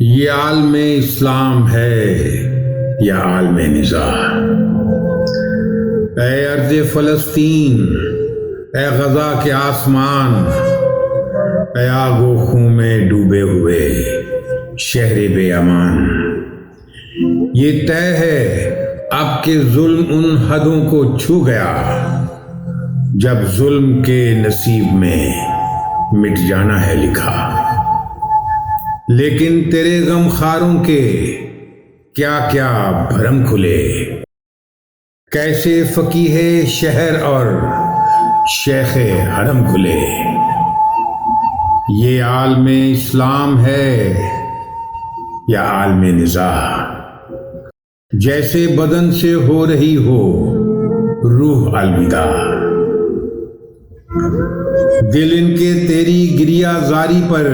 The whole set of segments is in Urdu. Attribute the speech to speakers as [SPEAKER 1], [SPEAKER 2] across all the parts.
[SPEAKER 1] یہ عالم اسلام ہے یا عالم نزاع؟ اے ارض فلسطین، اے غزہ کے آسمان، اے آگ و خون میں ڈوبے ہوئے شہر بے امان، یہ طے ہے اب کہ ظلم ان حدوں کو چھو گیا جب ظلم کے نصیب میں مٹ جانا ہے لکھا۔ لیکن تیرے غم خاروں کے کیا کیا بھرم کھلے، کیسے فقیہ شہر اور شیخ حرم کھلے۔ یہ عالم اسلام ہے یا عالم نزاع؟ جیسے بدن سے ہو رہی ہو روح الوداع، دل ان کے تیری گریہ زاری پر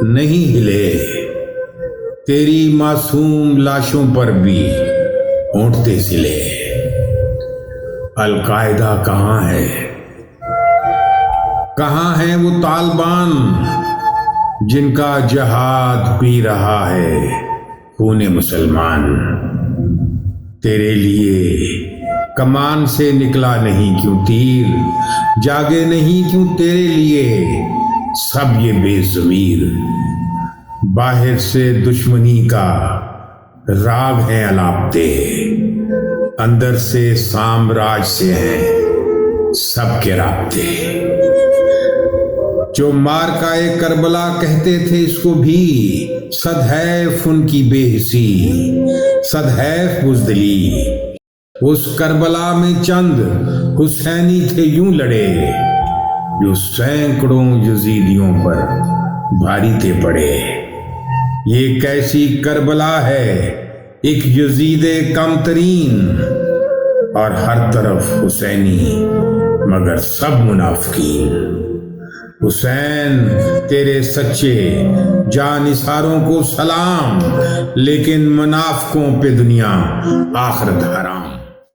[SPEAKER 1] نہیں ہلے، تیری معصوم لاشوں پر بھی اونٹتے سلے۔ القاعدہ کہاں ہے؟ کہاں ہیں وہ طالبان جن کا جہاد پی رہا ہے خون مسلمان؟ تیرے لیے کمان سے نکلا نہیں کیوں تیر، جاگے نہیں کیوں تیرے لیے سب یہ بے ضمیر؟ باہر سے دشمنی کا راگ ہیں الاپتے، اندر سے سامراج سے ہیں سب کے رابطے۔ جو مارکائے کربلا کہتے تھے اس کو بھی، صدحیف ان کی بے حسی، صدحیف بزدلی۔ اس کربلا میں چند حسینی تھے یوں لڑے، جو سینکڑوں یزیدیوں پر بھاری تھے پڑے۔ یہ کیسی کربلا ہے، ایک یزید کم ترین، اور ہر طرف حسینی مگر سب منافقین۔ حسین تیرے سچے جانثاروں کو سلام، لیکن منافقوں پہ دنیا آخرت حرام۔